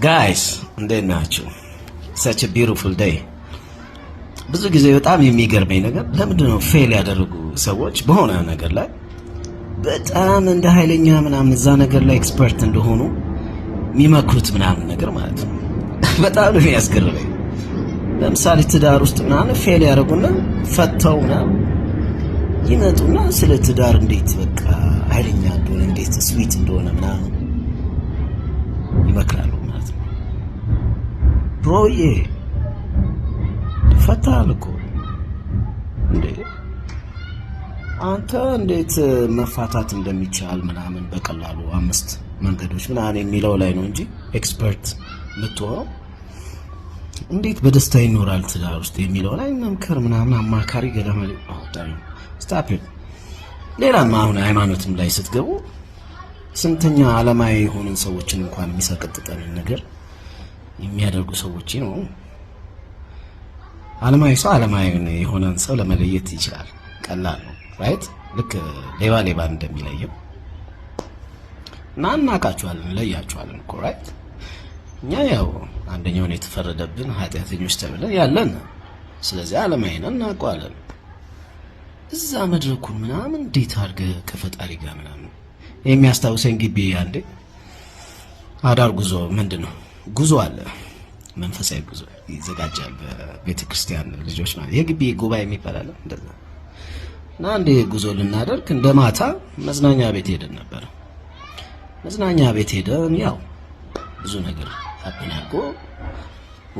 Guys, እንዴት ናችሁ? such a beautiful day. ብዙ ጊዜ በጣም የሚገርመኝ ነገር ለምንድን ነው ፌል ያደረጉ ሰዎች በሆነ ነገር ላይ በጣም እንደ ኃይለኛ ምናምን እዛ ነገር ላይ ኤክስፐርት እንደሆኑ የሚመክሩት ምናምን ነገር ማለት ነው። በጣም ነው የሚያስገርመኝ። ለምሳሌ ትዳር ውስጥ ምናምን ፌል ያደረጉና ፈተው ምናምን ይመጡና ስለ ትዳር እንዴት በቃ ኃይለኛ እንደሆነ እንዴት ስዊት እንደሆነ ምናምን ይመክራሉ ማለት ነው። ብሮዬ ፈታል እኮ እንዴ አንተ እንዴት መፋታት እንደሚቻል ምናምን በቀላሉ 5 መንገዶች ምናምን የሚለው ላይ ነው እንጂ ኤክስፐርት ልትሆን እንዴት በደስታ ይኖራል ትዳር ውስጥ የሚለው ላይ መምከር ምናምን አማካሪ ገለመል አውጣኝ ስታፕ። ሌላም አሁን ሃይማኖትም ላይ ስትገቡ ስንተኛ ዓለማዊ የሆኑን ሰዎችን እንኳን የሚሰቀጥጠን ነገር የሚያደርጉ ሰዎች ነው። ዓለማዊ ሰው ዓለማዊ የሆነን ሰው ለመለየት ይችላል፣ ቀላል ነው ራይት። ልክ ሌባ እንደሚለየው እና እናቃቸዋለን ለያቸዋለን እኮ ራይት። እኛ ያው አንደኛውን የተፈረደብን ኃጢአተኞች ተብለን ያለን፣ ስለዚህ ዓለማዊ ነን እናውቀዋለን። እዛ መድረኩን ምናምን እንዴት አድርገህ ከፈጣሪ ጋር ምናምን የሚያስታውሰኝ ግቢ አንዴ አዳር ጉዞ ምንድነው ጉዞ አለ፣ መንፈሳዊ ጉዞ ይዘጋጃል በቤተክርስቲያን ልጆች ማለት የግቢ ጉባኤ የሚባል እንደዛ። እና አንዴ ጉዞ ልናደርግ እንደማታ መዝናኛ ቤት ሄደን ነበር። መዝናኛ ቤት ሄደን ያው ብዙ ነገር አብናጎ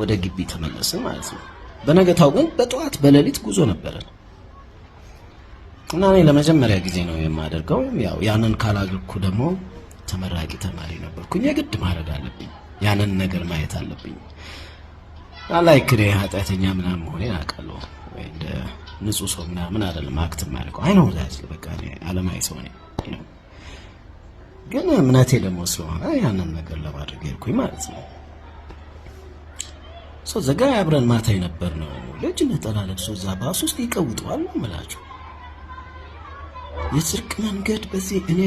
ወደ ግቢ ተመለስን ማለት ነው። በነገታው ግን በጠዋት በሌሊት ጉዞ ነበር እና እኔ ለመጀመሪያ ጊዜ ነው የማደርገው። ያው ያንን ካላልኩ ደግሞ ተመራቂ ተማሪ ነበርኩኝ፣ የግድ ማድረግ አለብኝ፣ ያንን ነገር ማየት አለብኝ። አላይክሬ ኃጢአተኛ ምናምን መሆኔን አውቃለሁ፣ ወይ እንደ ንጹህ ሰው ምናምን አይደለም አክት ማድረግ አይ ነው ዛት በቃ እኔ ዓለማዊ ሰው ነኝ። ግን እምነቴ ደግሞ ስለሆነ ያንን ነገር ለማድረግ ሄድኩኝ ማለት ነው። ዘጋ አብረን ማታ ነበር ነው ልጅ ነጠላ ለብሶ እዛ ባስ ውስጥ ይቀውጠዋል ነው የምላቸው። የጽድቅ መንገድ በዚህ እኔ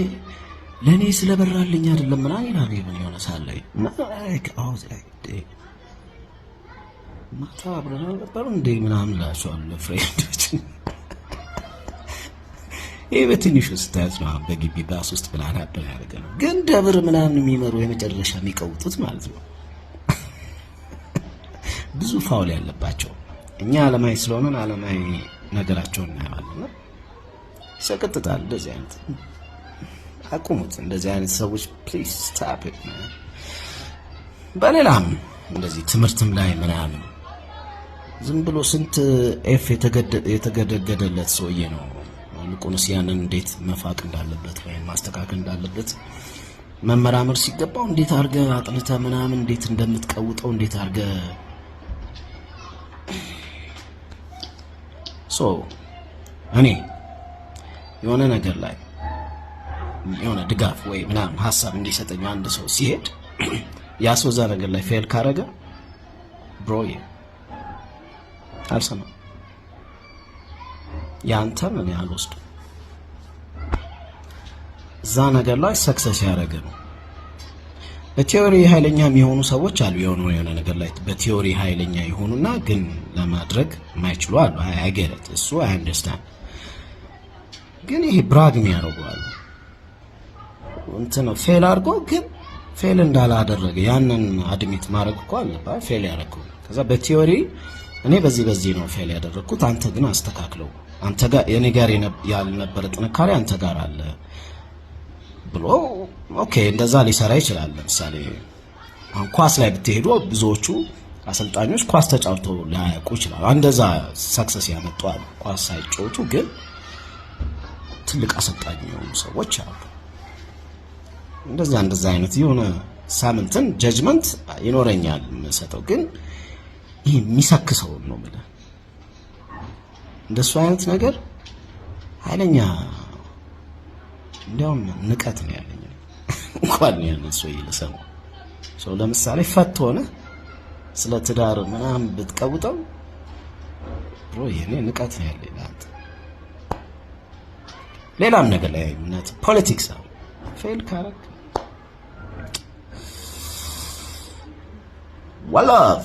ለኔ ስለበራልኝ አይደለም ምናምን ይላል የሆነ ሳላይ ማታ አብረን ነበር እንዴ ምናምን ላቸዋለሁ ፍሬንዶች። ይሄ በትንሹ ስታያት ነው በግቢ ባስ ውስጥ ብላና ያደረገ ነው። ግን ደብር ምናምን የሚመሩ የመጨረሻ የሚቀውጡት ማለት ነው ብዙ ፋውል ያለባቸው። እኛ ዓለማዊ ስለሆነን ዓለማዊ ነገራቸውን እናያለን። ይሰቀጥጣል። እንደዚህ አይነት አቁሙት። እንደዚህ አይነት ሰዎች ፕሊዝ ስታፕ ኢት። በሌላም እንደዚህ ትምህርትም ላይ ምናምን ዝም ብሎ ስንት ኤፍ የተገደገደለት ሰውዬ ነው ልቁንስ ያንን እንዴት መፋቅ እንዳለበት ወይም ማስተካከል እንዳለበት መመራመር ሲገባው እንዴት አድርገ አጥንተ ምናምን እንዴት እንደምትቀውጠው እንዴት አድርገ እኔ የሆነ ነገር ላይ የሆነ ድጋፍ ወይ ምናምን ሐሳብ እንዲሰጠኝ አንድ ሰው ሲሄድ ያ ሰው እዛ ነገር ላይ ፌል ካረገ ብሮዬ አልሰማም፣ ያንተ ምን ያልወስዱ እዛ ነገር ላይ ሰክሰስ ያደረገ ነው። በቲዮሪ ኃይለኛ የሚሆኑ ሰዎች አሉ። የሆነ ነገር ላይ በቲዮሪ ኃይለኛ ይሆኑና ግን ለማድረግ የማይችሉ አሉ። አይ ጌት እሱ አይ አንደርስታንድ። ግን ይሄ ብራግ የሚያደርጉዋል እንትን ፌል አድርጎ ግን ፌል እንዳላደረገ ያንን አድሚት ማድረግ እኮ አለበት። ፌል ያደረገው ከዛ በቲዮሪ እኔ በዚህ ነው ፌል ያደረኩት፣ አንተ ግን አስተካክለው፣ አንተ ጋር የኔ ጋር ያልነበረ ጥንካሬ አንተ ጋር አለ ብሎ ኦኬ እንደዛ ሊሰራ ይችላል። ለምሳሌ አሁን ኳስ ላይ ብትሄዱ ብዙዎቹ አሰልጣኞች ኳስ ተጫውተው ላያውቁ ይችላሉ። እንደዛ ሰክሰስ ያመጡ አሉ፣ ኳስ ሳይጫወቱ ግን ትልቅ አሰልጣኝ የሆኑ ሰዎች አሉ። እንደዛ አይነት የሆነ ሳምንትን ጀጅመንት ይኖረኛል የምሰጠው። ግን ይሄ የሚሰክሰው ነው ማለት እንደሱ አይነት ነገር ኃይለኛ እንዲያውም ንቀት ነው ያለኝ እንኳን ያንን ሰው ይልሰው ሰው ለምሳሌ ፈት ሆነ ስለ ትዳር ምናምን ብትቀውጠው ብሮ የኔ ንቀት ነው ያለኝ። ሌላም ነገር ላይ እምነት ፖለቲክስ ፌል ካረክ ዋላቭ